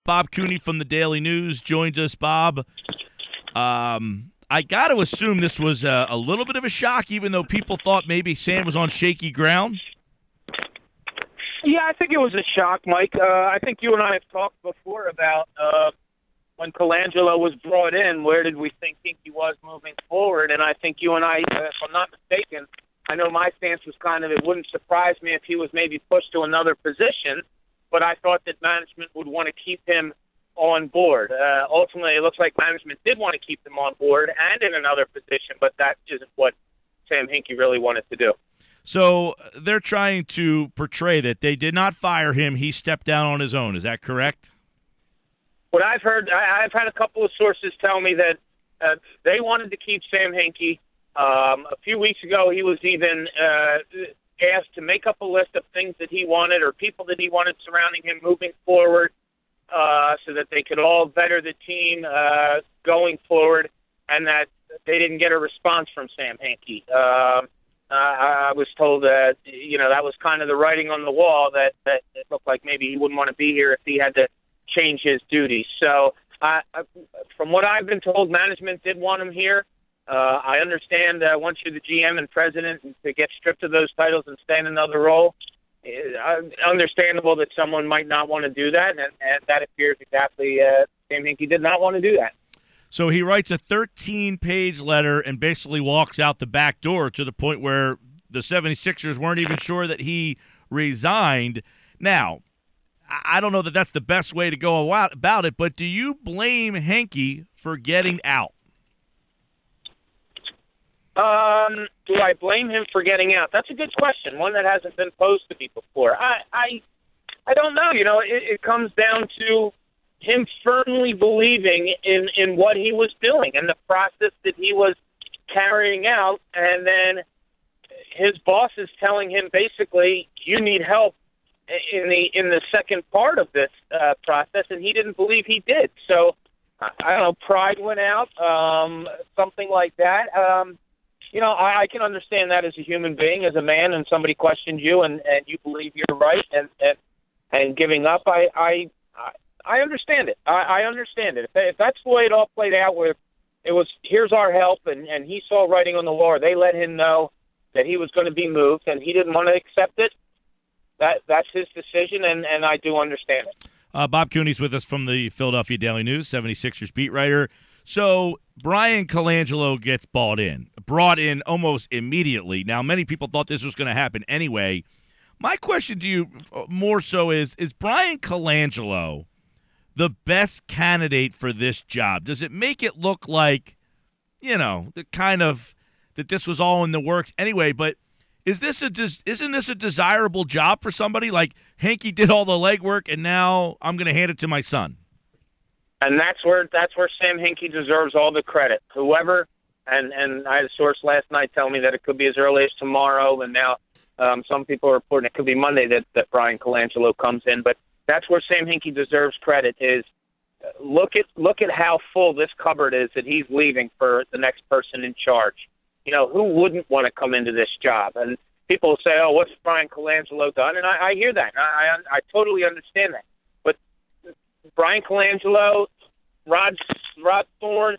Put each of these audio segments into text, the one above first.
Bob Cooney from the Daily News joins us. Bob, I got to assume this was a little bit of a shock, even though people thought maybe Sam was on shaky ground. Yeah, I think it was a shock, Mike. I think you and I have talked before about when Colangelo was brought in, where did we think Hinkie was moving forward? And I think you and I, if I'm not mistaken, I know my stance was kind of, it wouldn't surprise me if he was maybe pushed to another position, but I thought that management would want to keep him on board. Ultimately, it looks like management did want to keep him on board and in another position, but that isn't what Sam Hinkie really wanted to do. So they're trying to portray that they did not fire him. He stepped down on his own. Is that correct? What I've heard, I've had a couple of sources tell me that they wanted to keep Sam Hinkie. A few weeks ago, he was even asked to make up a list of things that he wanted or people that he wanted surrounding him moving forward so that they could all better the team going forward, and that they didn't get a response from Sam Hinkie. I was told that, that was kind of the writing on the wall, that it looked like maybe he wouldn't want to be here if he had to change his duties. So from what I've been told, management did want him here. I understand once you're the GM and president, to get stripped of those titles and stay in another role, understandable that someone might not want to do that, and that appears exactly Sam Hinkie did not want to do that. So he writes a 13-page letter and basically walks out the back door, to the point where the 76ers weren't even sure that he resigned. Now, I don't know that that's the best way to go about it, but do you blame Hinkie for getting out? Do I blame him for getting out? That's a good question, one that hasn't been posed to me before. I don't know. It comes down to him firmly believing in what he was doing and the process that he was carrying out, and then his boss is telling him basically, you need help in the second part of this process, and he didn't believe he did. So I don't know, pride went out, something like that. I can understand that as a human being, as a man, and somebody questions you and you believe you're right and giving up. I understand it. I understand it. If that's the way it all played out, where it was, here's our help, and he saw writing on the wall, they let him know that he was going to be moved, and he didn't want to accept it, that's his decision, and I do understand it. Bob Cooney's with us from the Philadelphia Daily News, 76ers beat writer. So Brian Colangelo gets brought in almost immediately. Now, many people thought this was going to happen anyway. My question to you more so is Brian Colangelo the best candidate for this job? Does it make it look like, the kind of that this was all in the works anyway? But isn't this a desirable job for somebody like Hinkie did all the legwork, and now I'm going to hand it to my son? And that's where Sam Hinkie deserves all the credit. Whoever, and I had a source last night tell me that it could be as early as tomorrow, and now some people are reporting it could be Monday that Brian Colangelo comes in. But that's where Sam Hinkie deserves credit. Is look at how full this cupboard is that he's leaving for the next person in charge. Who wouldn't want to come into this job? And people say, "Oh, what's Brian Colangelo done?" And I hear that. I totally understand that. But Brian Colangelo, Rod Thorne,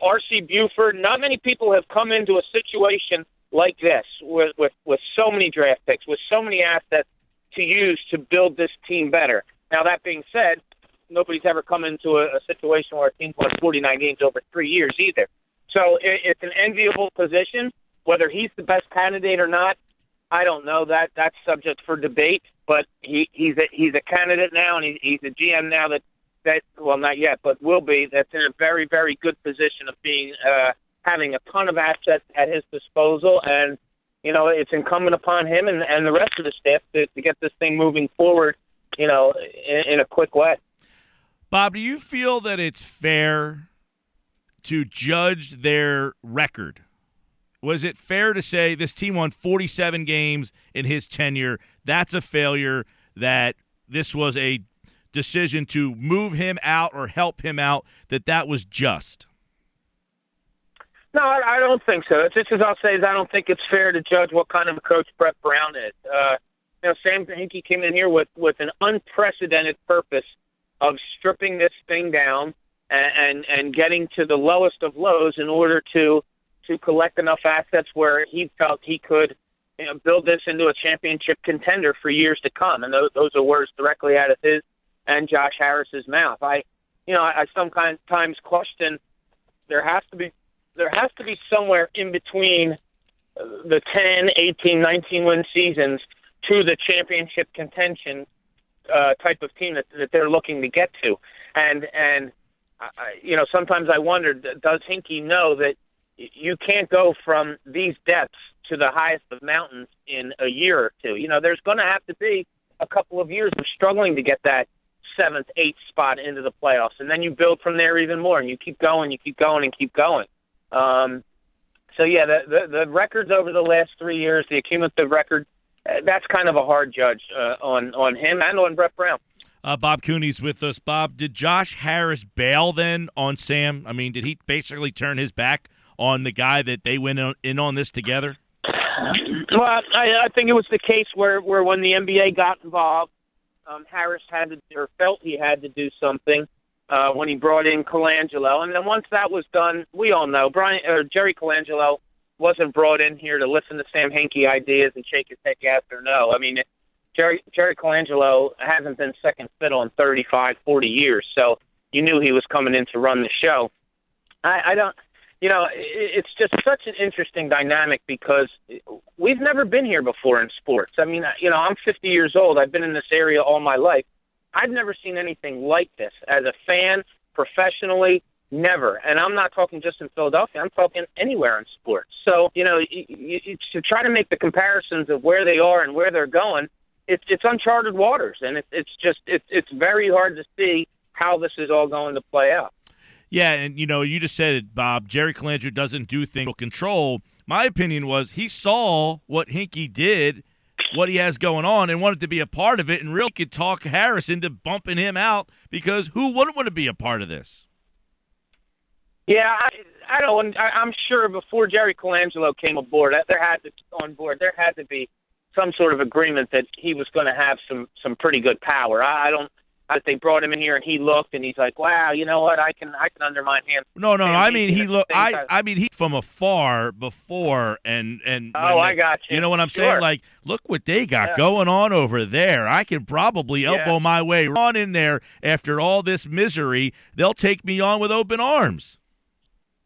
R.C. Buford, not many people have come into a situation like this with so many draft picks, with so many assets to use to build this team better. Now, that being said, nobody's ever come into a situation where a team won 49 games over 3 years either. So it's an enviable position. Whether he's the best candidate or not, I don't know. That's subject for debate. But he's a candidate now, and he's a GM now that well, not yet, but will be. That's in a very, very good position of being having a ton of assets at his disposal, and it's incumbent upon him and the rest of the staff to get this thing moving forward, in a quick way. Bob, do you feel that it's fair to judge their record? Was it fair to say this team won 47 games in his tenure? That's a failure, that this was a decision to move him out or help him out, that was just? No, I don't think so. Just as I'll say is I don't think it's fair to judge what kind of a coach Brett Brown is. Sam Hinkie came in here with an unprecedented purpose of stripping this thing down and getting to the lowest of lows in order to collect enough assets where he felt he could build this into a championship contender for years to come. And those are words directly out of his and Josh Harris's mouth. I sometimes question there has to be somewhere in between the 10, 18, 19 win seasons to the championship contention type of team that they're looking to get to. And sometimes I wonder, does Hinkie know that you can't go from these depths to the highest of mountains in a year or two? There's going to have to be a couple of years of struggling to get that 7th, 8th spot into the playoffs, and then you build from there even more, and you keep going, and keep going. The records over the last 3 years, the cumulative record, that's kind of a hard judge on him and on Brett Brown. Bob Cooney's with us. Bob, did Josh Harris bail then on Sam? I mean, did he basically turn his back on the guy that they went in on this together? Well, I think it was the case where when the NBA got involved, Harris had to, or felt he had to do something when he brought in Colangelo. And then once that was done, we all know Jerry Colangelo wasn't brought in here to listen to Sam Hinkie ideas and shake his head yes or no. I mean, Jerry Colangelo hasn't been second fiddle in 35, 40 years, so you knew he was coming in to run the show. I don't, it's just such an interesting dynamic because we've never been here before in sports. I mean, I'm 50 years old. I've been in this area all my life. I've never seen anything like this as a fan, professionally, never. And I'm not talking just in Philadelphia. I'm talking anywhere in sports. So, to try to make the comparisons of where they are and where they're going, it's uncharted waters, and it's very hard to see how this is all going to play out. Yeah, and you just said it, Bob. Jerry Colangelo doesn't do things with control. My opinion was he saw what Hinkie did, what he has going on, and wanted to be a part of it, and really could talk Harris into bumping him out because who wouldn't want to be a part of this? Yeah, I don't. I'm sure before Jerry Colangelo came aboard, there had to be some sort of agreement that he was going to have some pretty good power. I they brought him in here and he looked and he's like, wow, you know what? I can undermine him. No. I mean, he looked. I mean, he from afar before and. I got you. You know what I'm sure. saying? Like, look what they got going on over there. I can probably elbow my way on in there after all this misery. They'll take me on with open arms.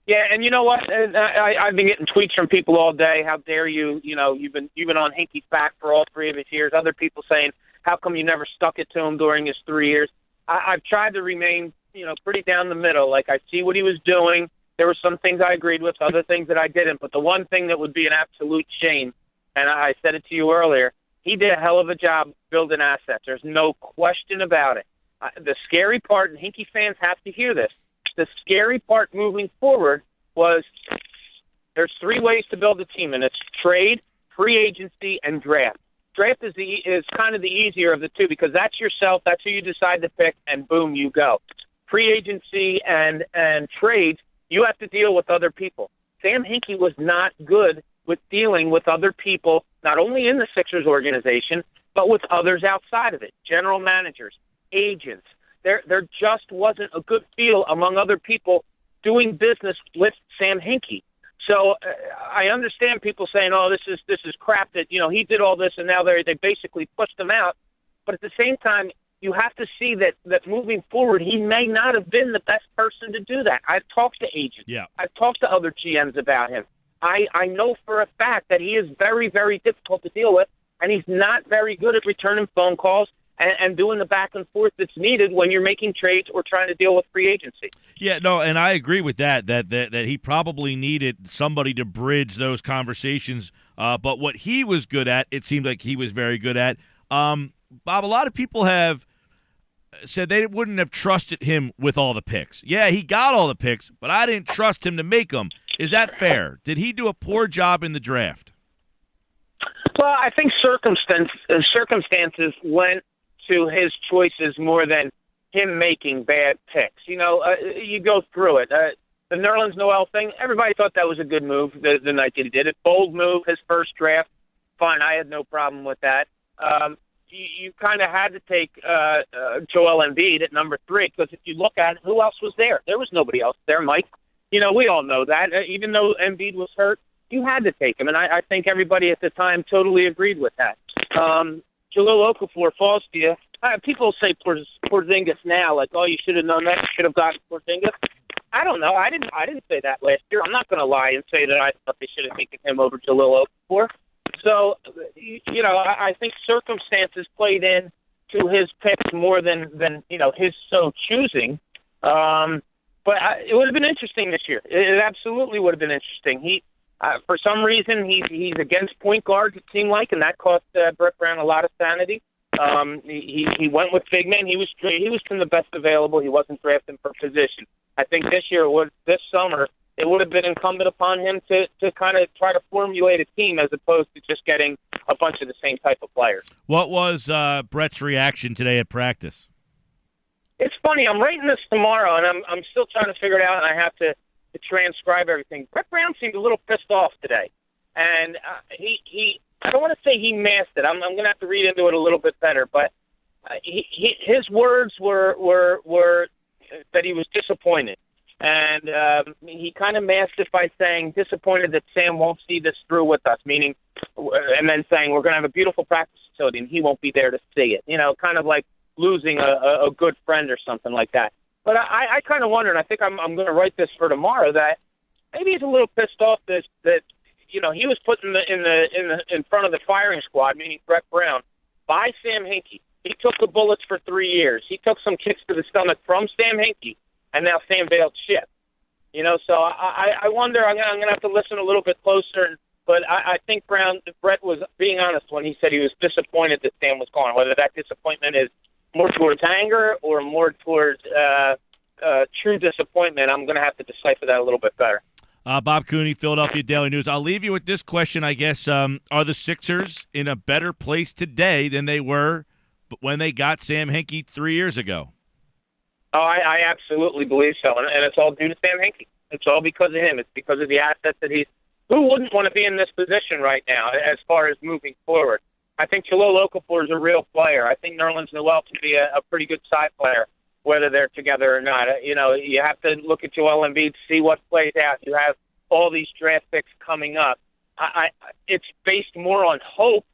Yeah, and you know what? I've been getting tweets from people all day. How dare you? You've been on Hinkie's back for all 3 of his years. Other people saying, how come you never stuck it to him during his 3 years? I've tried to remain, pretty down the middle. Like, I see what he was doing. There were some things I agreed with, other things that I didn't. But the one thing that would be an absolute shame, and I said it to you earlier, he did a hell of a job building assets. There's no question about it. The scary part, and Hinkie fans have to hear this, the scary part moving forward was there's 3 ways to build a team, and it's trade, free agency, and draft. Draft is kind of the easier of the two because that's yourself, that's who you decide to pick, and boom, you go. Free agency and trades, you have to deal with other people. Sam Hinkie was not good with dealing with other people, not only in the Sixers organization, but with others outside of it, general managers, agents. There just wasn't a good feel among other people doing business with Sam Hinkie. So I understand people saying, "Oh, this is crap that he did all this and now they basically pushed him out." But at the same time, you have to see that moving forward, he may not have been the best person to do that. I've talked to agents. Yeah. I've talked to other GMs about him. I know for a fact that he is very, very difficult to deal with, and he's not very good at returning phone calls and doing the back and forth that's needed when you're making trades or trying to deal with free agency. Yeah, no, and I agree with that he probably needed somebody to bridge those conversations. But what he was good at, it seemed like he was very good at. Bob, a lot of people have said they wouldn't have trusted him with all the picks. Yeah, he got all the picks, but I didn't trust him to make them. Is that fair? Did he do a poor job in the draft? Well, I think circumstances lent to his choices more than him making bad picks. You go through it. The Nerlens Noel thing, everybody thought that was a good move the night that he did it. Bold move, his first draft. Fine, I had no problem with that. you kind of had to take Joel Embiid at number 3, because if you look at it, who else was there? There was nobody else there, Mike. We all know that. Even though Embiid was hurt, you had to take him, and I think everybody at the time totally agreed with that. Jahlil Okafor falls to you. People say Porzingis now, like, oh, you should have known that. You should have gotten Porzingis. I don't know. I didn't say that last year. I'm not going to lie and say that I thought they should have taken him over Jahlil Okafor. So, I think circumstances played in to his picks more than his so choosing. But it would have been interesting this year. It absolutely would have been interesting. For some reason, he's against point guards, it seemed like, and that cost Brett Brown a lot of sanity. He went with big men. He was from the best available. He wasn't drafting for position. I think this summer, it would have been incumbent upon him to kind of try to formulate a team as opposed to just getting a bunch of the same type of players. What was Brett's reaction today at practice? It's funny. I'm writing this tomorrow, and I'm still trying to figure it out, and I have to transcribe everything. Brett Brown seemed a little pissed off today, and he I don't want to say he masked it. I'm going to have to read into it a little bit better, but his words were that he was disappointed, and he kind of masked it by saying disappointed that Sam won't see this through with us, meaning, and then saying we're going to have a beautiful practice facility and he won't be there to see it. Kind of like losing a good friend or something like that. But I kind of wonder, and I think I'm going to write this for tomorrow, that maybe he's a little pissed off that he was put in front of the firing squad, meaning Brett Brown, by Sam Hinkie. He took the bullets for 3 years. He took some kicks to the stomach from Sam Hinkie, and now Sam bailed ship. So I wonder. I'm going to have to listen a little bit closer. But I think Brett was being honest when he said he was disappointed that Sam was gone. Whether that disappointment is more towards anger or more towards true disappointment, I'm going to have to decipher that a little bit better. Bob Cooney, Philadelphia Daily News. I'll leave you with this question, I guess. Are the Sixers in a better place today than they were when they got Sam Hinkie 3 years ago? Oh, I absolutely believe so, and it's all due to Sam Hinkie. It's all because of him. It's because of the assets that he's. Who wouldn't want to be in this position right now as far as moving forward? I think Jahlil Okafor is a real player. I think Nerlens Noel can be a pretty good side player, whether they're together or not. You have to look at Joel Embiid, see what plays out. You have all these draft picks coming up. It's based more on hope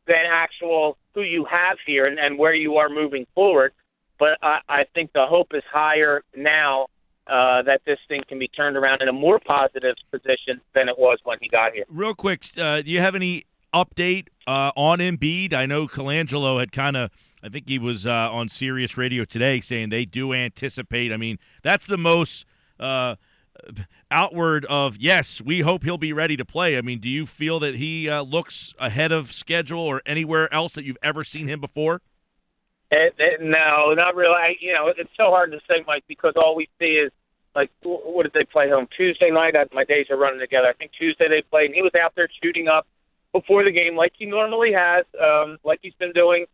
than actual who you have here and where you are moving forward. But I think the hope is higher now that this thing can be turned around in a more positive position than it was when he got here. Real quick, do you have any update on Embiid? I know Colangelo had I think he was on Sirius Radio today saying they do anticipate. I mean, that's the most outward of, yes, we hope he'll be ready to play. I mean, do you feel that he looks ahead of schedule or anywhere else that you've ever seen him before? No, not really. It's so hard to say, Mike, because all we see is, like, what did they play home? Tuesday night? My days are running together. I think Tuesday they played, and he was out there shooting up before the game like he normally has, like he's been doing,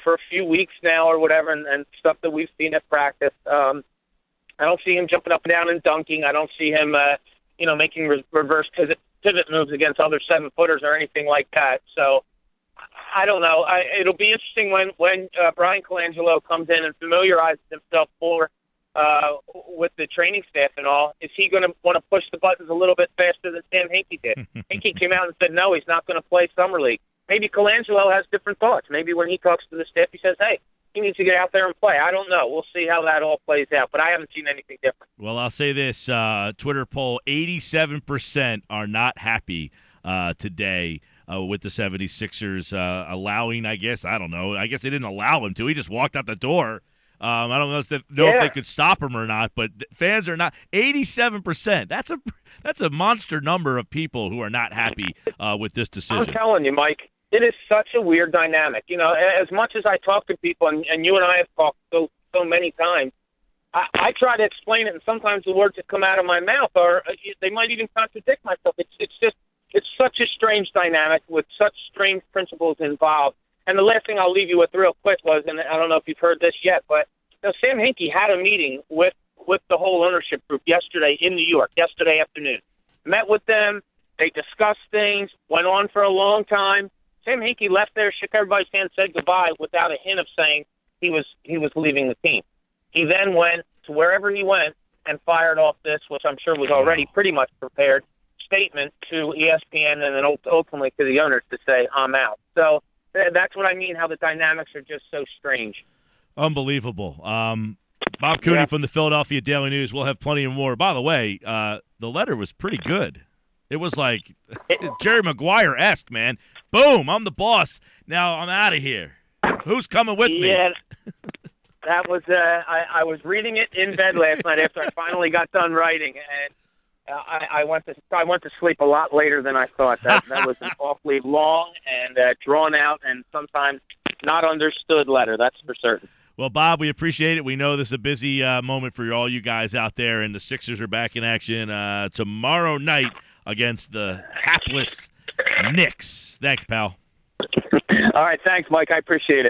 for a few weeks now or whatever, and stuff that we've seen at practice. I don't see him jumping up and down and dunking. I don't see him, making reverse pivot moves against other 7-footers or anything like that. So I don't know. It'll be interesting when Brian Colangelo comes in and familiarizes himself more with the training staff and all. Is he going to want to push the buttons a little bit faster than Sam Hinkie did? Hinkie came out and said, no, he's not going to play Summer League. Maybe Colangelo has different thoughts. Maybe when he talks to the staff, he says, hey, he needs to get out there and play. I don't know. We'll see how that all plays out, but I haven't seen anything different. Well, I'll say this. Twitter poll, 87% are not happy today with the 76ers allowing, I guess they didn't allow him to. He just walked out the door. I don't know if they could stop him or not, but fans are not. 87%. That's a monster number of people who are not happy with this decision. I'm telling you, Mike, it is such a weird dynamic. As much as I talk to people, and you and I have talked so many times, I try to explain it, and sometimes the words that come out of my mouth they might even contradict myself. It's such a strange dynamic with such strange principles involved. And the last thing I'll leave you with real quick was, and I don't know if you've heard this yet, but Sam Hinkie had a meeting with the whole ownership group yesterday in New York, yesterday afternoon. Met with them. They discussed things, went on for a long time. Sam Hinkie left there, shook everybody's hand, said goodbye without a hint of saying he was leaving the team. He then went to wherever he went and fired off this, which I'm sure was already pretty much prepared, statement to ESPN and then ultimately to the owners to say, I'm out. So that's what I mean, how the dynamics are just so strange. Unbelievable. Bob Cooney from the Philadelphia Daily News. We'll have plenty more. By the way, the letter was pretty good. It was like Jerry Maguire-esque, man. Boom, I'm the boss. Now I'm out of here. Who's coming with me? Yeah, that was. I was reading it in bed last night after I finally got done writing, and I went to sleep a lot later than I thought. That was an awfully long and drawn out and sometimes not understood letter. That's for certain. Well, Bob, we appreciate it. We know this is a busy moment for all you guys out there, and the Sixers are back in action tomorrow night against the hapless Knicks. Thanks, pal. All right, thanks, Mike. I appreciate it.